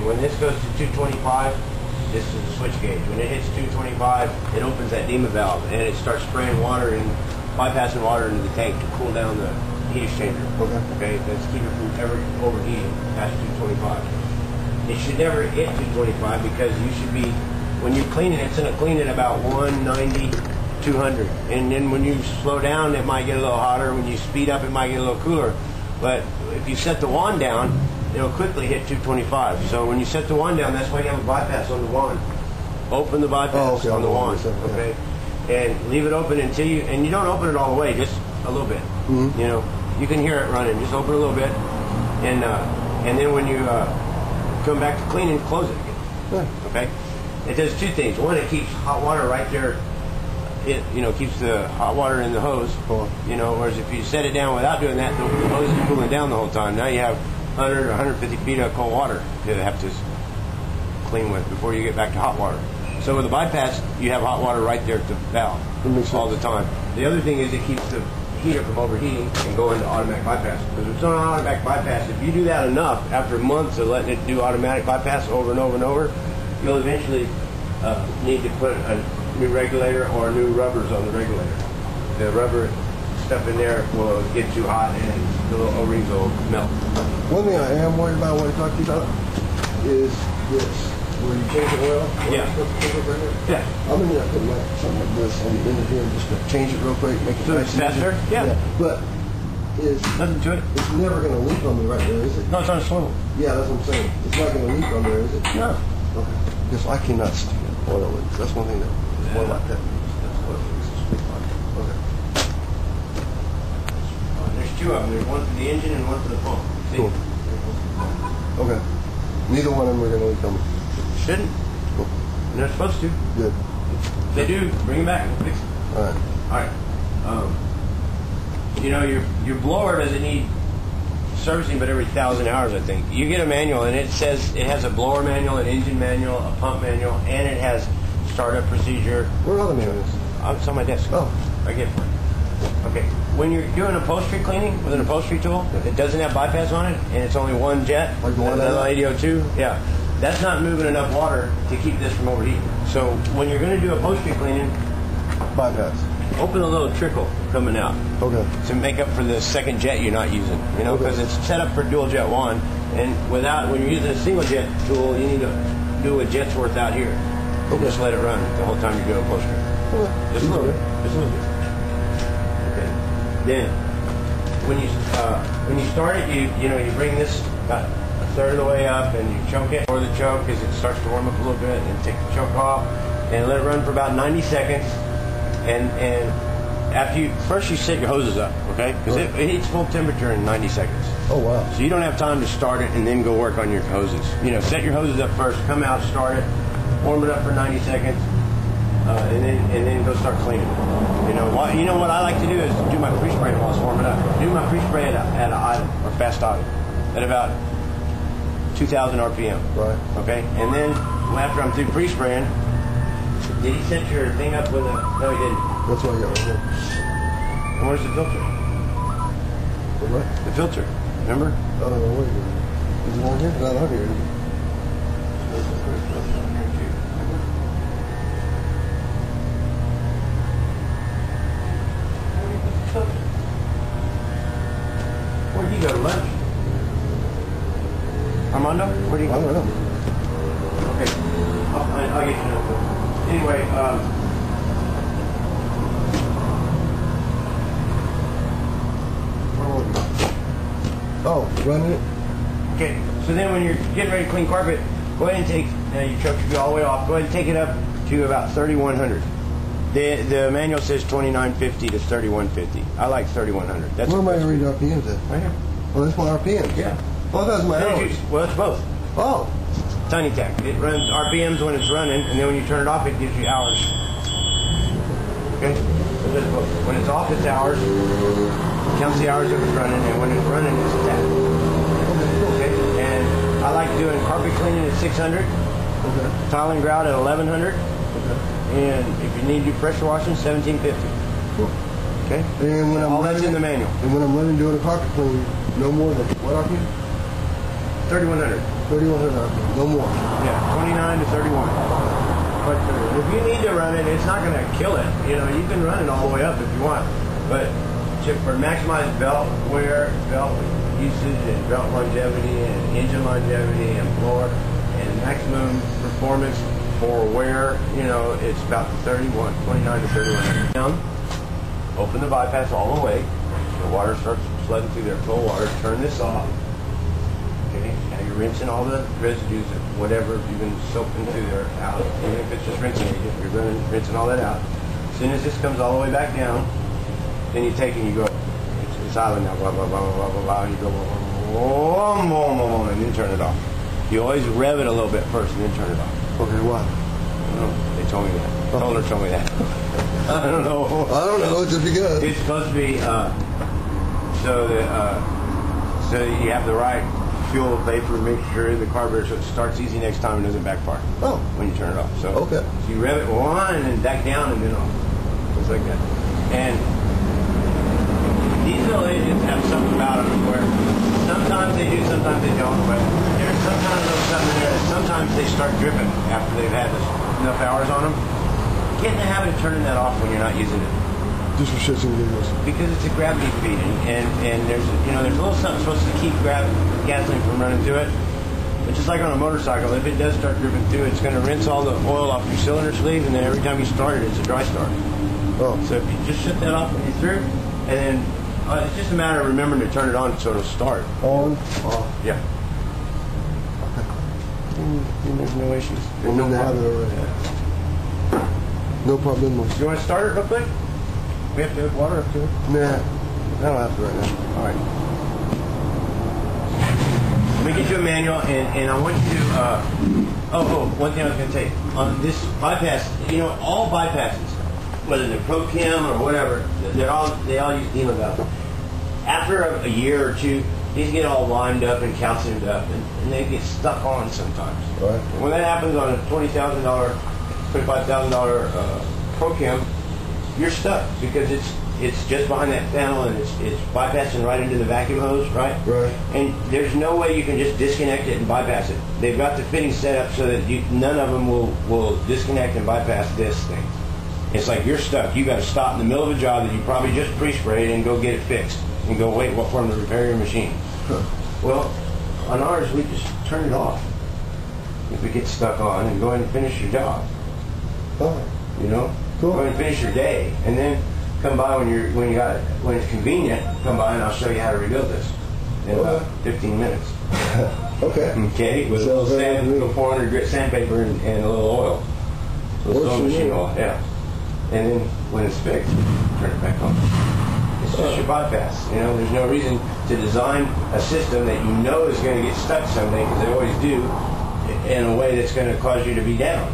When this goes to 225, this is the switch gauge. When it hits 225, it opens that DEMA valve and it starts spraying water and bypassing water into the tank to cool down the heat exchanger. Okay, that's keep it from ever overheating past 225. It should never hit 225 because you should be, when you're cleaning, it's going to clean at about 190, 200. And then when you slow down, it might get a little hotter. When you speed up, it might get a little cooler. But if you set the wand down, it'll quickly hit 225. So when you set the wand down, that's why you have a bypass on the wand. Open the bypass on the wand, okay? And leave it open until you, and you don't open it all the way, just a little bit. You know, you can hear it running. Just open a little bit, and then when you come back to cleaning, close it again. Okay? It does two things. One, it keeps hot water right there. It, you know, keeps the hot water in the hose. You know, whereas if you set it down without doing that, the hose is cooling down the whole time. Now you have 100 or 150 feet of cold water to have to clean with before you get back to hot water. So with a bypass, you have hot water right there at the valve all the time. The other thing is it keeps the heater from overheating and going to automatic bypass. Because if it's on automatic bypass, if you do that enough, after months of letting it do automatic bypass over and over and over, you'll eventually need to put a new regulator or new rubbers on the regulator. The rubber stuff in there will get too hot and the little O-rings will melt. One thing I am worried about when I talk to you about is this. Where you change the oil? Yeah. I'm going to put something like this on the end of here just to change it real quick, make it nice faster. Yeah. But is nothing to it. It's never going to leak on me right there, is it? No, it's on a swivel. Yeah, that's what I'm saying. It's not going to leak on there, is it? No. Okay. Because I cannot stand oil leaks. That's one thing that more like that. Okay. There's two of them. There's one for the engine and one for the pump. See? Cool. Okay. Neither one of them are going to leak on me. Shouldn't. Cool. They're not supposed to. Good. If they do, bring them back. We'll fix it. All right. All right. You know, your blower doesn't need servicing but every 1,000 hours, I think. You get a manual, and it says it has a blower manual, an engine manual, a pump manual, and it has startup procedure. Where are the manuals? It's on my desk. Oh. I get it. Okay. When you're doing upholstery cleaning with an upholstery tool, it doesn't have bypass on it, and it's only one jet, like the one LADO2, yeah. That's not moving enough water to keep this from overheating. So when you're going to do upholstery cleaning, bypass. Open a little trickle coming out. Okay. To make up for the second jet you're not using. You know, because it's set up for dual jet one, and when you're using a single jet tool, you need to do a jet's worth out here. Okay. Just let it run the whole time you're doing upholstery. Okay. Just a little bit. Just a little bit. Okay. Then when you start it, you bring this about a third of the way up and you choke it, or the choke as it starts to warm up a little bit, and take the choke off and let it run for about 90 seconds. And after first you set your hoses up, okay? Because it heats full temperature in 90 seconds. Oh wow! So you don't have time to start it and then go work on your hoses. You know, set your hoses up first, come out, start it, warm it up for 90 seconds, and then go start cleaning. You know what I like to do is do my pre-spray while it's warming up. Do my pre-spray at an idle or fast idle at about 2,000 RPM. Right. Okay, and then after I'm through pre-spraying. Did he set your thing up with a... No, he didn't. That's what I got right here. And where's the filter? What? The filter. Remember? I don't know where it is. Is it on here? Not on here. Where'd you go to lunch? Armando? Where'd you go? I don't know. Okay. I'll get you another. Anyway, running it? Okay, so then when you're getting ready to clean carpet, go ahead and take, your truck should be all the way off, go ahead and take it up to about 3,100. The manual says 2,950 to 3,150. I like 3,100. That's where am I going to read RPMs at? Right here. Well, that's my RPMs. Yeah. Well, that's my hours. Well, it's both. Oh. Tiny tack. It runs RPMs when it's running, and then when you turn it off, it gives you hours. Okay? So that's both. When it's off, it's hours. It counts the hours if it's running, and when it's running, it's a tack. Okay? And I like doing carpet cleaning at 600. Okay. Tile and grout at 1,100. Okay. And if you need to do pressure washing, 1,750. Cool. Okay? And when I'm all that's in the manual. And when I'm running doing a carpet clean, no more than what RPM? 3,100. 3,100 RPM, no more. Yeah, 29 to 31. But if you need to run it, it's not going to kill it. You know, you can run it all the way up if you want. But for maximized belt wear, belt usage, and belt longevity, and engine longevity, and floor, and maximum performance for wear, you know, it's about 31, 29 to 31. Down, open the bypass all the way. The water starts flooding through there, full water. Turn this off. Okay, now you're rinsing all the residues of whatever you've been soaking through there out. Even if it's just rinsing agent, you're rinsing all that out. As soon as this comes all the way back down, then you take and you go, it's island now, blah, blah, blah, blah, blah, blah, and you go, blah, blah, blah, blah, blah, blah, and then turn it off. You always rev it a little bit first and then turn it off. Okay, why? I don't know. They told me that. Told her told me that. I don't know. I don't know, just because. It's supposed to be so you have the right fuel vapor mixture in the carburetor so it starts easy next time and doesn't backfire. Oh. When you turn it off. So, okay. So you rev it one and then back down and then off. Just like that. And these little engines have something about them where sometimes they do, sometimes they don't. But there's sometimes there's something there that sometimes they start dripping after they've had enough hours on them. Get in the habit of turning that off when you're not using it. Just for shits and giggles. Because it's a gravity feed, and there's there's a little something supposed to keep gasoline from running through it. But just like on a motorcycle, if it does start dripping through, it's going to rinse all the oil off your cylinder sleeve, and then every time you start it, it's a dry start. Oh. So if you just shut that off when you're through, and then it's just a matter of remembering to turn it on so it'll start. On, off. Yeah. Okay. There's no issues. There's no problem already. Yeah. No problem. Do you want to start it real quick? We have to have water up to it? Nah, I don't have to right now. All right. Let me get you a manual, and I want you to, one thing I was going to tell you. On this bypass, all bypasses, whether they're Pro Chem or whatever, they all use DEMA valves. After a year or two, these get all limed up and calciumed up, and they get stuck on sometimes. Right. When that happens on a $20,000, $25,000 Pro Chem, you're stuck because it's just behind that panel and it's bypassing right into the vacuum hose, right? Right. And there's no way you can just disconnect it and bypass it. They've got the fitting set up so that none of them will disconnect and bypass this thing. It's like you're stuck. You got to stop in the middle of a job that you probably just pre-sprayed and go get it fixed and go wait for them to repair your machine. Huh. Well, on ours we just turn it off if it gets stuck on and go ahead and finish your job. Oh. Cool. Go ahead and finish your day, and then come by when it's convenient. Come by and I'll show you how to rebuild this in about 15 minutes. Okay. Okay, with a little 400 grit sandpaper and a little oil, a little sewing machine oil. Yeah. And then when it's fixed, turn it back on. It's just your bypass. There's no reason to design a system that you know is going to get stuck someday, because they always do, in a way that's going to cause you to be down.